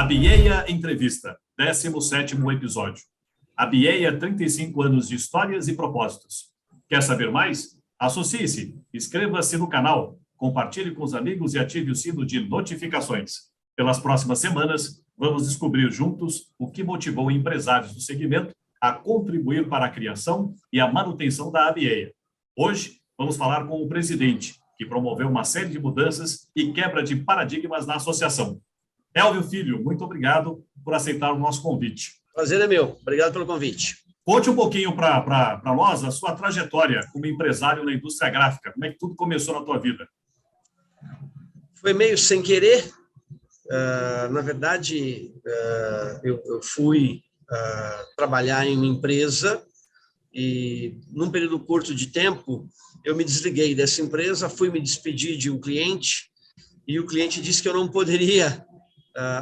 A Bieia Entrevista, 17º episódio. A Bieia, 35 anos de histórias e propósitos. Quer saber mais? Associe-se, inscreva-se no canal, compartilhe com os amigos e ative o sino de notificações. Pelas próximas semanas, vamos descobrir juntos o que motivou empresários do segmento a contribuir para a criação e a manutenção da Bieia. Hoje, vamos falar com o presidente, que promoveu uma série de mudanças e quebra de paradigmas na associação. Elvio Filho, muito obrigado por aceitar o nosso convite. Prazer é meu. Obrigado pelo convite. Conte um pouquinho para nós a sua trajetória como empresário na indústria gráfica. Como é que tudo começou na tua vida? Foi meio sem querer. Na verdade, eu fui trabalhar em uma empresa e, num período curto de tempo, eu me desliguei dessa empresa, fui me despedir de um cliente e o cliente disse que eu não poderia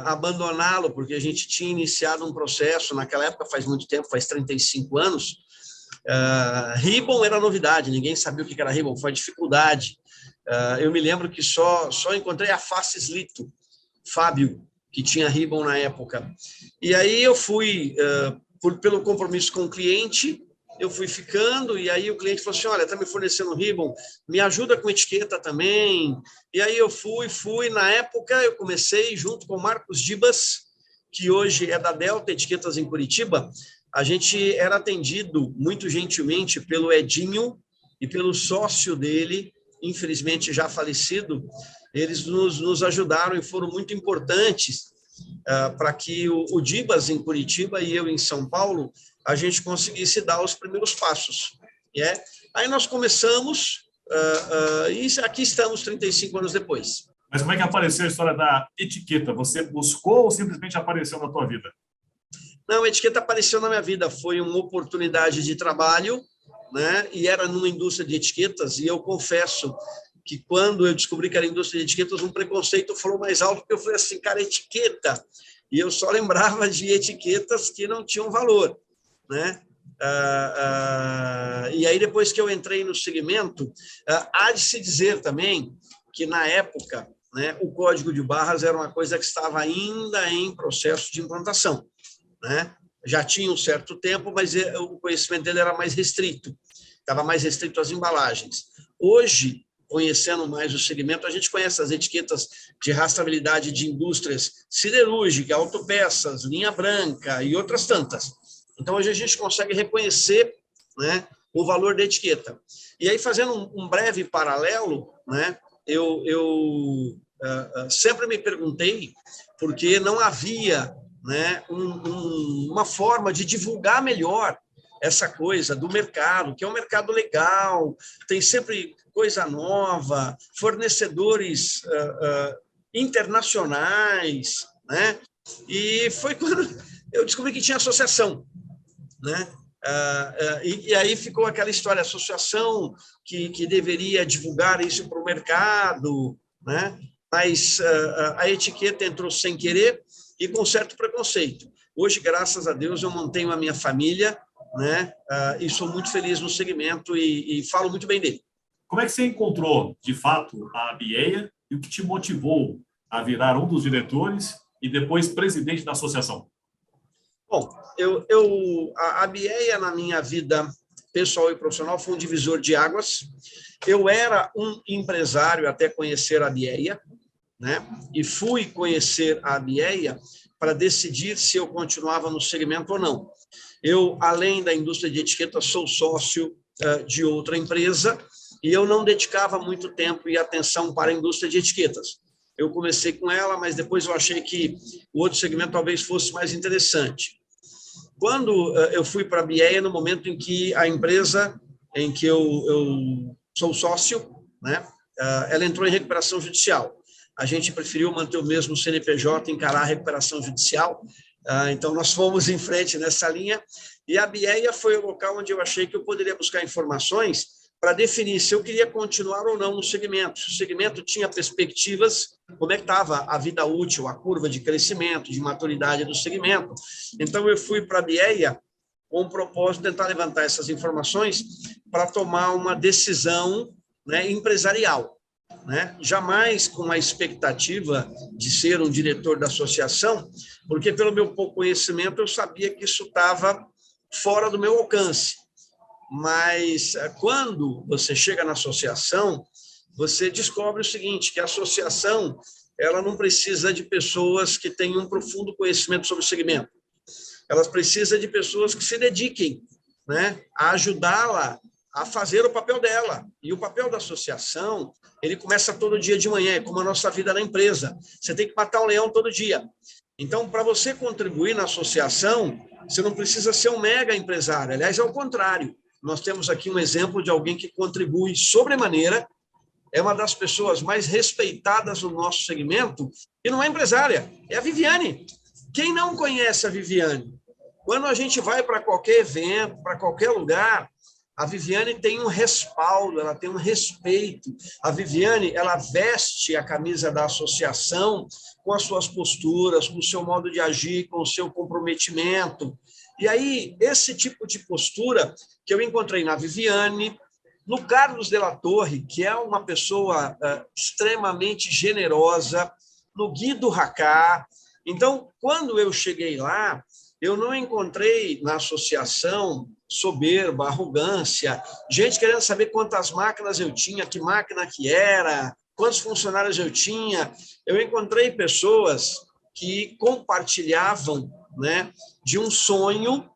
abandoná-lo, porque a gente tinha iniciado um processo, naquela época faz muito tempo, faz 35 anos, Ribbon era novidade, ninguém sabia o que era Ribbon, foi a dificuldade. Eu me lembro que só encontrei a Faces Lito, Fábio, que tinha Ribbon na época. E aí eu fui, pelo compromisso com o cliente, eu fui ficando, e aí o cliente falou assim, olha, está me fornecendo Ribbon, me ajuda com etiqueta também. E aí eu fui. Na época eu comecei junto com o Marcos Dibas, que hoje é da Delta Etiquetas em Curitiba. A gente era atendido muito gentilmente pelo Edinho e pelo sócio dele, infelizmente já falecido. Eles nos ajudaram e foram muito importantes para que o Dibas em Curitiba e eu em São Paulo, a gente conseguisse dar os primeiros passos. Aí nós começamos e aqui estamos 35 anos depois. Mas como é que apareceu a história da etiqueta? Você buscou ou simplesmente apareceu na tua vida? Não, a etiqueta apareceu na minha vida. Foi uma oportunidade de trabalho, né? E era numa indústria de etiquetas, e eu confesso que quando eu descobri que era indústria de etiquetas, um preconceito falou mais alto, porque eu falei assim, cara, etiqueta. E eu só lembrava de etiquetas que não tinham valor, né? E aí, depois que eu entrei no segmento, há de se dizer também que, na época, né, o código de barras era uma coisa que estava ainda em processo de implantação, né? Já tinha um certo tempo, mas o conhecimento dele era mais restrito, estava mais restrito às embalagens. Hoje, conhecendo mais o segmento, a gente conhece as etiquetas de rastreabilidade de indústrias siderúrgica, autopeças, linha branca e outras tantas. Então, hoje a gente consegue reconhecer, né, o valor da etiqueta. E aí, fazendo um breve paralelo, né, eu sempre me perguntei por que não havia, né, uma forma de divulgar melhor essa coisa do mercado, que é um mercado legal, tem sempre coisa nova, fornecedores internacionais, né? E foi quando eu descobri que tinha associação, né? E aí ficou aquela história, associação que deveria divulgar isso para o mercado, né? Mas a etiqueta entrou sem querer e com certo preconceito. Hoje, graças a Deus, eu mantenho a minha família, né? E sou muito feliz no segmento e falo muito bem dele. Como é que você encontrou, de fato, a Bieia e o que te motivou a virar um dos diretores e depois presidente da associação? Bom, a Bieia, na minha vida pessoal e profissional, foi um divisor de águas. Eu era um empresário até conhecer a Bieia, né? E fui conhecer a Bieia para decidir se eu continuava no segmento ou não. Eu, além da indústria de etiquetas, sou sócio de outra empresa e eu não dedicava muito tempo e atenção para a indústria de etiquetas. Eu comecei com ela, mas depois eu achei que o outro segmento talvez fosse mais interessante. Quando eu fui para a Bieia, no momento em que a empresa em que eu sou sócio, né, ela entrou em recuperação judicial. A gente preferiu manter o mesmo CNPJ, encarar a recuperação judicial. Então, nós fomos em frente nessa linha. E a Bieia foi o local onde eu achei que eu poderia buscar informações para definir se eu queria continuar ou não no segmento. Se o segmento tinha perspectivas, como é que estava a vida útil, a curva de crescimento, de maturidade do segmento. Então, eu fui para a Bieia com o propósito de tentar levantar essas informações para tomar uma decisão, né, empresarial. né? Jamais com a expectativa de ser um diretor da associação, porque pelo meu pouco conhecimento eu sabia que isso estava fora do meu alcance. Mas quando você chega na associação, você descobre o seguinte, que a associação ela não precisa de pessoas que tenham um profundo conhecimento sobre o segmento. Elas precisam de pessoas que se dediquem, né, a ajudá-la a fazer o papel dela. E o papel da associação, ele começa todo dia de manhã, é como a nossa vida na empresa. Você tem que matar um leão todo dia. Então, para você contribuir na associação, você não precisa ser um mega empresário. Aliás, é o contrário. Nós temos aqui um exemplo de alguém que contribui sobremaneira, é uma das pessoas mais respeitadas no nosso segmento, e não é empresária, é a Viviane. Quem não conhece a Viviane? Quando a gente vai para qualquer evento, para qualquer lugar, a Viviane tem um respaldo, ela tem um respeito. A Viviane, ela veste a camisa da associação com as suas posturas, com o seu modo de agir, com o seu comprometimento. E aí, esse tipo de postura que eu encontrei na Viviane, no Carlos de la Torre, que é uma pessoa extremamente generosa, no Guido Racá. Então, quando eu cheguei lá, eu não encontrei na associação soberba, arrogância, gente querendo saber quantas máquinas eu tinha, que máquina que era, quantos funcionários eu tinha. Eu encontrei pessoas que compartilhavam, né, de um sonho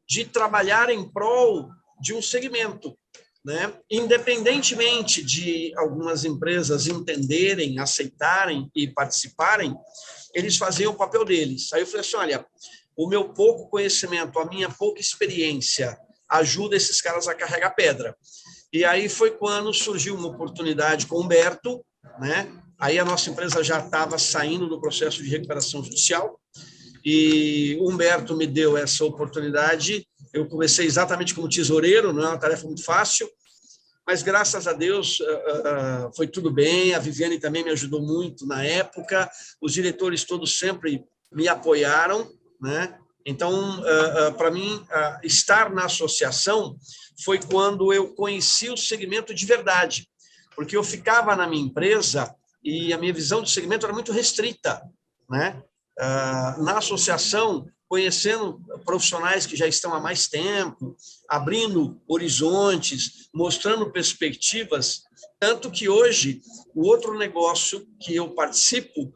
de trabalhar em prol de um segmento, né? Independentemente de algumas empresas entenderem, aceitarem e participarem, eles faziam o papel deles. Aí eu falei assim, olha, o meu pouco conhecimento, a minha pouca experiência ajuda esses caras a carregar pedra. E aí foi quando surgiu uma oportunidade com o Humberto, né? Aí a nossa empresa já estava saindo do processo de recuperação judicial e o Humberto me deu essa oportunidade. Eu comecei exatamente como tesoureiro, não é uma tarefa muito fácil, mas graças a Deus foi tudo bem. A Viviane também me ajudou muito na época, os diretores todos sempre me apoiaram, né? Então, para mim, estar na associação foi quando eu conheci o segmento de verdade, porque eu ficava na minha empresa e a minha visão de segmento era muito restrita, né? Na associação, conhecendo profissionais que já estão há mais tempo, abrindo horizontes, mostrando perspectivas, tanto que hoje, o outro negócio que eu participo,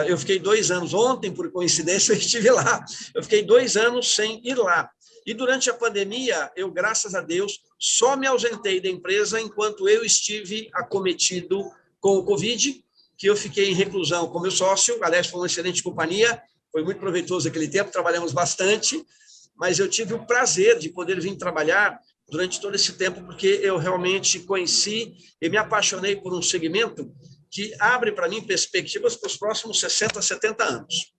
eu fiquei 2 anos, ontem, por coincidência, eu estive lá, eu fiquei 2 anos sem ir lá. E durante a pandemia, eu, graças a Deus, só me ausentei da empresa enquanto eu estive acometido com o Covid, que eu fiquei em reclusão com meu sócio, aliás, foi uma excelente companhia, foi muito proveitoso aquele tempo, trabalhamos bastante, mas eu tive o prazer de poder vir trabalhar durante todo esse tempo, porque eu realmente conheci e me apaixonei por um segmento que abre para mim perspectivas para os próximos 60, 70 anos.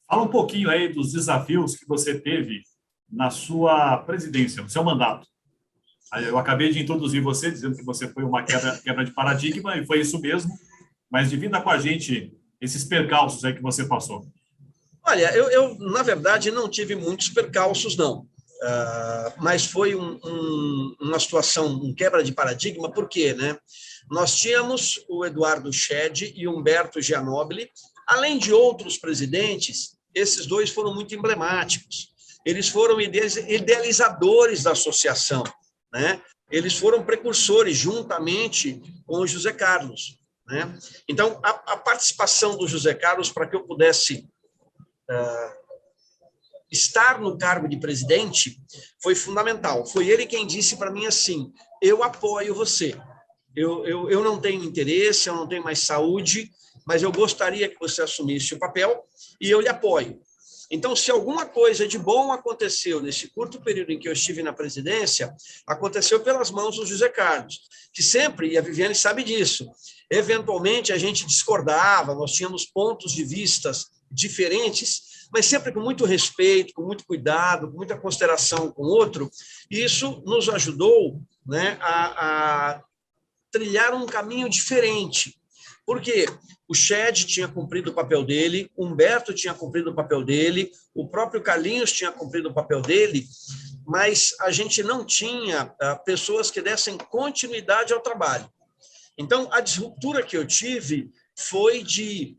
Fala um pouquinho aí dos desafios que você teve na sua presidência, no seu mandato. Eu acabei de introduzir você, dizendo que você foi uma quebra de paradigma, e foi isso mesmo, mas divida com a gente esses percalços aí que você passou. Olha, eu na verdade, não tive muitos percalços, não. Mas foi uma situação, um quebra de paradigma, por quê, né? Nós tínhamos o Eduardo Schede e o Humberto Gianobili, além de outros presidentes, esses dois foram muito emblemáticos. Eles foram idealizadores da associação, né? Eles foram precursores, juntamente com o José Carlos, né? Então, a participação do José Carlos para que eu pudesse estar no cargo de presidente foi fundamental. Foi ele quem disse para mim assim, eu apoio você. Eu não tenho interesse, eu não tenho mais saúde, mas eu gostaria que você assumisse o papel e eu lhe apoio. Então, se alguma coisa de bom aconteceu nesse curto período em que eu estive na presidência, aconteceu pelas mãos do José Carlos, que sempre, e a Viviane sabe disso, eventualmente a gente discordava, nós tínhamos pontos de vistas diferentes, mas sempre com muito respeito, com muito cuidado, com muita consideração com o outro, e isso nos ajudou, né, a trilhar um caminho diferente. Porque o Schede tinha cumprido o papel dele, o Humberto tinha cumprido o papel dele, o próprio Carlinhos tinha cumprido o papel dele, mas a gente não tinha pessoas que dessem continuidade ao trabalho. Então, a disruptura que eu tive foi de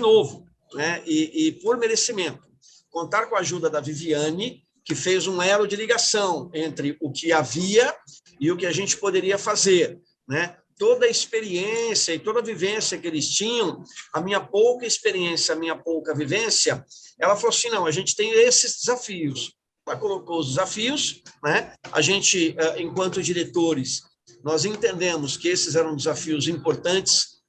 novo, né, e por merecimento, contar com a ajuda da Viviane, que fez um elo de ligação entre o que havia e o que a gente poderia fazer, né? Toda a experiência e toda a vivência que eles tinham, a minha pouca experiência, a minha pouca vivência, ela falou assim, não, a gente tem esses desafios. Ela colocou os desafios, né? A gente, enquanto diretores, nós entendemos que esses eram desafios importantes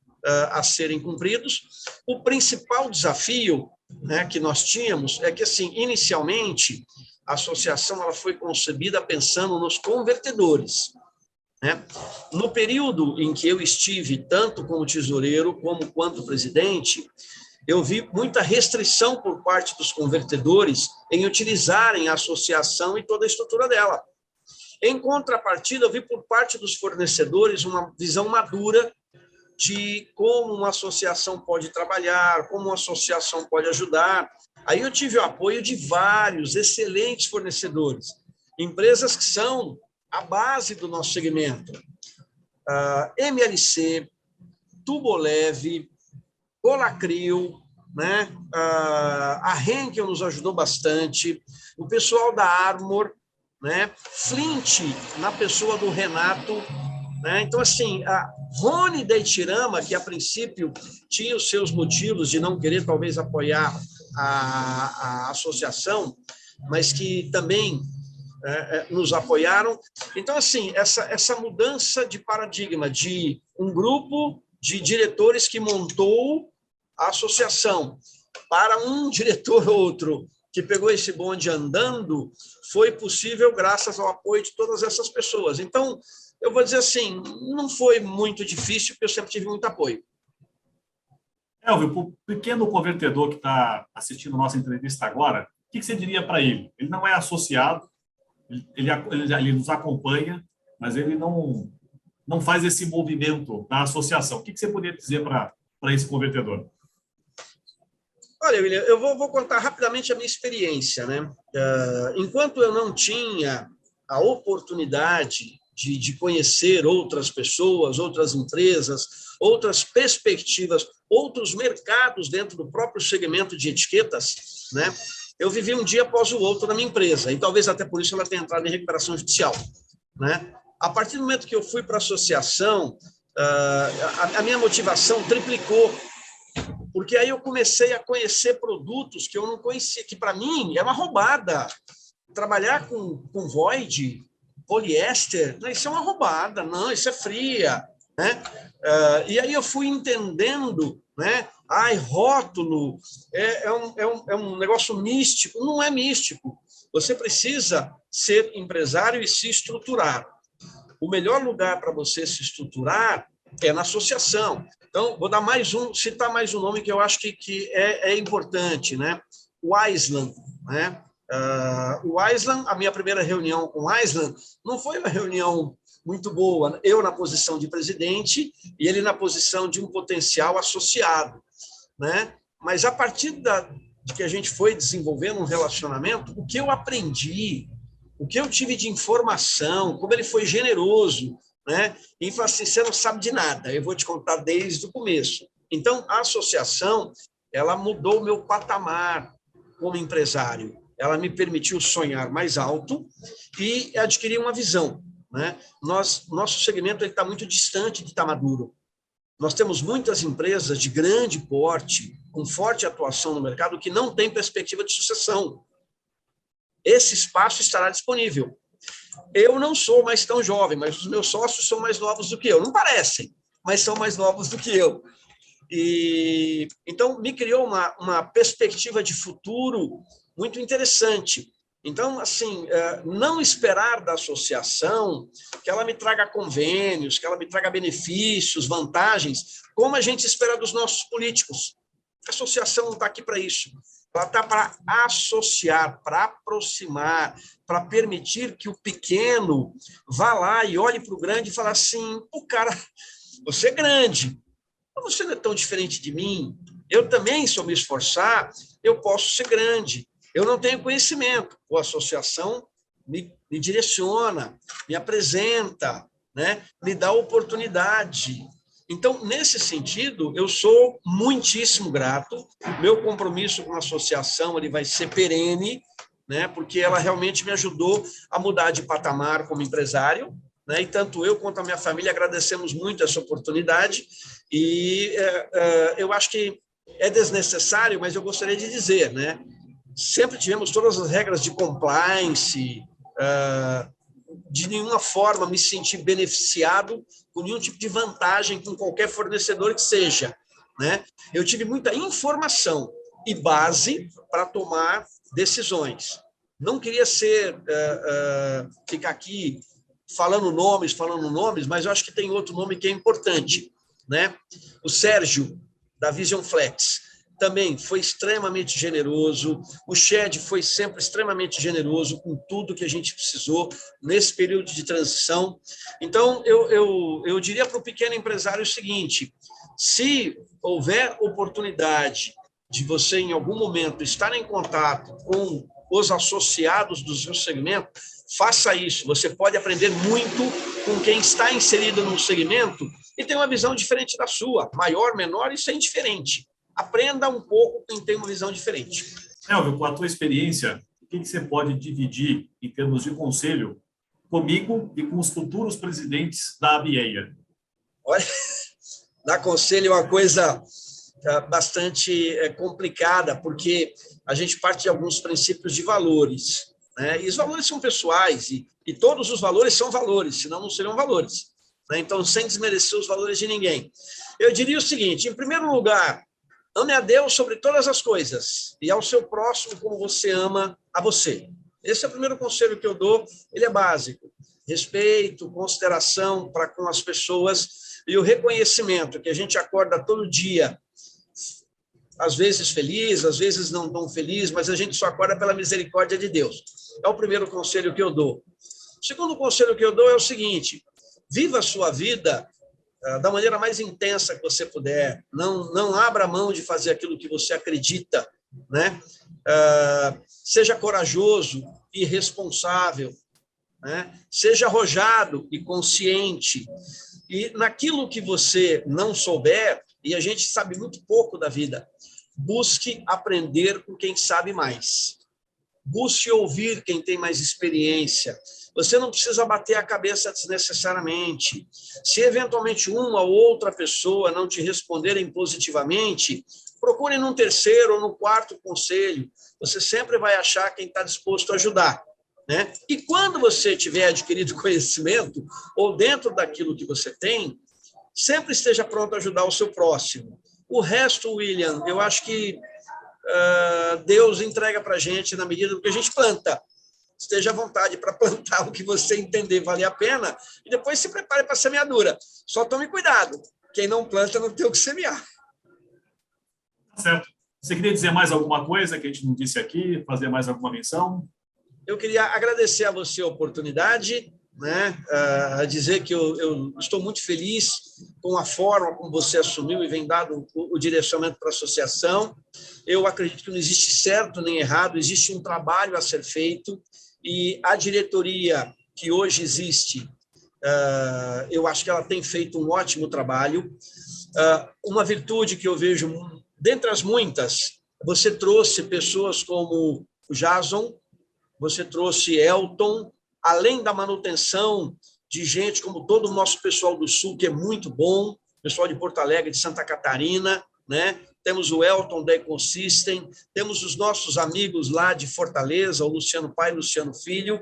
a serem cumpridos. O principal desafio, né, que nós tínhamos é que, assim, inicialmente, a associação ela foi concebida pensando nos convertedores, né? No período em que eu estive, tanto como tesoureiro como quanto presidente, eu vi muita restrição por parte dos convertedores em utilizarem a associação e toda a estrutura dela. Em contrapartida, eu vi por parte dos fornecedores uma visão madura de como uma associação pode trabalhar, como uma associação pode ajudar. Aí eu tive o apoio de vários excelentes fornecedores, empresas que são a base do nosso segmento. MLC, Tuboleve, Colacrio, né? A Henkel nos ajudou bastante, o pessoal da Armor, né? Flint, na pessoa do Renato, né? Então, assim, a Rony da Itirama, que a princípio tinha os seus motivos de não querer talvez apoiar a associação, mas que também nos apoiaram. Então, assim, essa mudança de paradigma de um grupo de diretores que montou a associação para um diretor ou outro que pegou esse bonde andando, foi possível graças ao apoio de todas essas pessoas. Então, eu vou dizer assim, não foi muito difícil, porque eu sempre tive muito apoio. Elvio, para o pequeno convertedor que está assistindo a nossa entrevista agora, o que você diria para ele? Ele não é associado, ele nos acompanha, mas ele não faz esse movimento da associação. O que você poderia dizer para esse convertedor? Olha, William, eu vou contar rapidamente a minha experiência, né? Enquanto eu não tinha a oportunidade de conhecer outras pessoas, outras empresas, outras perspectivas, outros mercados dentro do próprio segmento de etiquetas, né? Eu vivi um dia após o outro na minha empresa, e talvez até por isso ela tenha entrado em recuperação judicial, né? A partir do momento que eu fui para a associação, a minha motivação triplicou, porque aí eu comecei a conhecer produtos que eu não conhecia, que para mim é uma roubada. Trabalhar com void, poliéster, não, isso é uma roubada, não, isso é fria, né? E aí eu fui entendendo, né? Rótulo é um negócio místico. Não é místico. Você precisa ser empresário e se estruturar. O melhor lugar para você se estruturar é na associação. Então, vou dar citar mais um nome que eu acho que é importante, né? O Island, né? O Island, a minha primeira reunião com o Island não foi uma reunião muito boa. Eu na posição de presidente e ele na posição de um potencial associado, né? Mas a partir de que a gente foi desenvolvendo um relacionamento, o que eu aprendi, o que eu tive de informação, como ele foi generoso, né? E falou assim, você não sabe de nada, eu vou te contar desde o começo. Então, a associação, ela mudou o meu patamar como empresário. Ela me permitiu sonhar mais alto e adquirir uma visão, né? Nosso segmento está muito distante de estar maduro. Nós temos muitas empresas de grande porte, com forte atuação no mercado, que não têm perspectiva de sucessão. Esse espaço estará disponível. Eu não sou mais tão jovem, mas os meus sócios são mais novos do que eu. Não parecem, mas são mais novos do que eu. E então me criou uma perspectiva de futuro muito interessante. Então, assim, não esperar da associação que ela me traga convênios, que ela me traga benefícios, vantagens, como a gente espera dos nossos políticos. A associação não está aqui para isso. Ela está para associar, para aproximar, para permitir que o pequeno vá lá e olhe para o grande e fale assim, o cara, você é grande, mas você não é tão diferente de mim, eu também, se eu me esforçar, eu posso ser grande. Eu não tenho conhecimento. A associação me direciona, me apresenta, né? Me dá oportunidade. Então, nesse sentido, eu sou muitíssimo grato. Meu compromisso com a associação ele vai ser perene, né? Porque ela realmente me ajudou a mudar de patamar como empresário, né? E tanto eu quanto a minha família agradecemos muito essa oportunidade. E eu acho que é desnecessário, mas eu gostaria de dizer, né? Sempre tivemos todas as regras de compliance, de nenhuma forma me sentir beneficiado com nenhum tipo de vantagem com qualquer fornecedor que seja, né? Eu tive muita informação e base para tomar decisões. Não queria ficar aqui falando nomes, mas eu acho que tem outro nome que é importante, né? O Sérgio, da Vision Flex, também foi extremamente generoso, o Shed foi sempre extremamente generoso com tudo que a gente precisou nesse período de transição. Então, eu diria para o pequeno empresário o seguinte, se houver oportunidade de você, em algum momento, estar em contato com os associados do seu segmento, faça isso. Você pode aprender muito com quem está inserido no segmento e tem uma visão diferente da sua. Maior, menor, isso é indiferente. Aprenda um pouco quem tem uma visão diferente. Elvio, com a tua experiência, o que você pode dividir em termos de conselho comigo e com os futuros presidentes da ABIEA? Olha, dar conselho é uma coisa bastante complicada, porque a gente parte de alguns princípios de valores, né? E os valores são pessoais, e todos os valores são valores, senão não seriam valores, né? Então, sem desmerecer os valores de ninguém. Eu diria o seguinte, em primeiro lugar, ame a Deus sobre todas as coisas e ao seu próximo como você ama a você. Esse é o primeiro conselho que eu dou, ele é básico. Respeito, consideração para com as pessoas e o reconhecimento que a gente acorda todo dia, às vezes feliz, às vezes não tão feliz, mas a gente só acorda pela misericórdia de Deus. É o primeiro conselho que eu dou. O segundo conselho que eu dou é o seguinte, viva a sua vida da maneira mais intensa que você puder, não abra mão de fazer aquilo que você acredita, né? Seja corajoso e responsável, né? Seja arrojado e consciente, e naquilo que você não souber, e a gente sabe muito pouco da vida, busque aprender com quem sabe mais. Busque ouvir quem tem mais experiência. Você não precisa bater a cabeça desnecessariamente. Se eventualmente uma ou outra pessoa não te responderem positivamente, procure num terceiro ou no quarto conselho. Você sempre vai achar quem está disposto a ajudar, né? E quando você tiver adquirido conhecimento, ou dentro daquilo que você tem, sempre esteja pronto a ajudar o seu próximo. O resto, William, eu acho que Deus entrega para a gente na medida do que a gente planta. Esteja à vontade para plantar o que você entender vale a pena e depois se prepare para a semeadura. Só tome cuidado. Quem não planta não tem o que semear. Certo. Você queria dizer mais alguma coisa que a gente não disse aqui? Fazer mais alguma menção? Eu queria agradecer a você a oportunidade, né? A dizer que eu estou muito feliz com a forma como você assumiu e vem dado o direcionamento para a associação. Eu acredito que não existe certo nem errado, existe um trabalho a ser feito e a diretoria que hoje existe, eu acho que ela tem feito um ótimo trabalho. Uma virtude que eu vejo, dentre as muitas, você trouxe pessoas como o Jason, você trouxe Elton, além da manutenção de gente como todo o nosso pessoal do Sul, que é muito bom, pessoal de Porto Alegre, de Santa Catarina, né? Temos o Elton da Ecosystem, temos os nossos amigos lá de Fortaleza, o Luciano Pai e o Luciano Filho.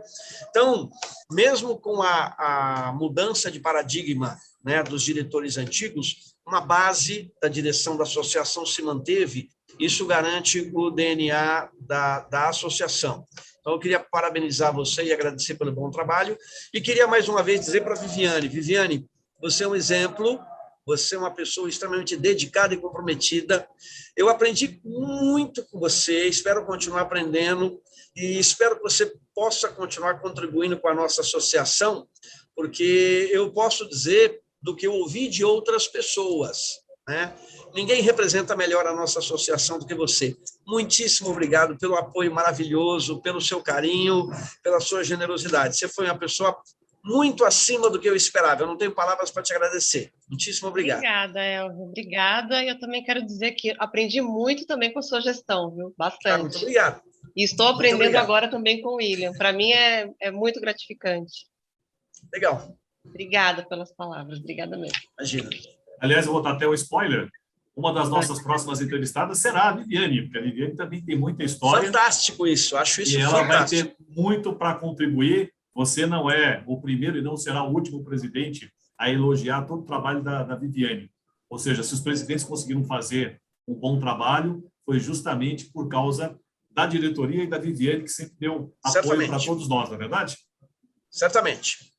Então, mesmo com a mudança de paradigma, né, dos diretores antigos, uma base da direção da associação se manteve, isso garante o DNA da associação. Então, eu queria parabenizar você e agradecer pelo bom trabalho. E queria, mais uma vez, dizer para a Viviane, Viviane, você é um exemplo, você é uma pessoa extremamente dedicada e comprometida. Eu aprendi muito com você, espero continuar aprendendo e espero que você possa continuar contribuindo com a nossa associação, porque eu posso dizer do que eu ouvi de outras pessoas, né? Ninguém representa melhor a nossa associação do que você. Muitíssimo obrigado pelo apoio maravilhoso, pelo seu carinho, pela sua generosidade. Você foi uma pessoa muito acima do que eu esperava. Eu não tenho palavras para te agradecer. Muitíssimo obrigado. Obrigada, Elvio. Obrigada. E eu também quero dizer que aprendi muito também com a sua gestão, viu? Bastante. Muito obrigado. E estou aprendendo agora também com o William. Para mim é muito gratificante. Legal. Obrigada pelas palavras. Obrigada mesmo. Imagina. Aliás, eu vou dar até um spoiler. Uma das nossas próximas entrevistadas será a Viviane, porque a Viviane também tem muita história. Fantástico isso, acho isso fantástico. E ela vai ter muito para contribuir. Você não é o primeiro e não será o último presidente a elogiar todo o trabalho da Viviane. Ou seja, se os presidentes conseguiram fazer um bom trabalho, foi justamente por causa da diretoria e da Viviane, que sempre deu apoio para todos nós, não é verdade? Certamente.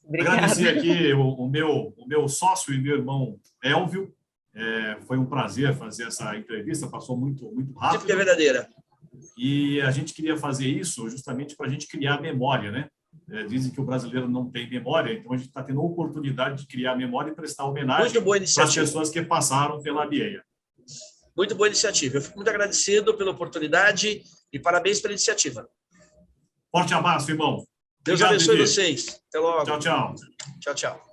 Obrigada. Agradecer aqui o meu sócio e meu irmão Elvio. Foi um prazer fazer essa entrevista, passou muito rápido. Tipo que é verdadeira. E a gente queria fazer isso justamente para a gente criar memória, né? Dizem que o brasileiro não tem memória, então a gente está tendo a oportunidade de criar memória e prestar homenagem para as pessoas que passaram pela BIEA. Muito boa iniciativa. Eu fico muito agradecido pela oportunidade e parabéns pela iniciativa. Forte abraço, irmão. Deus abençoe vocês. Até logo. Tchau, tchau. Tchau, tchau.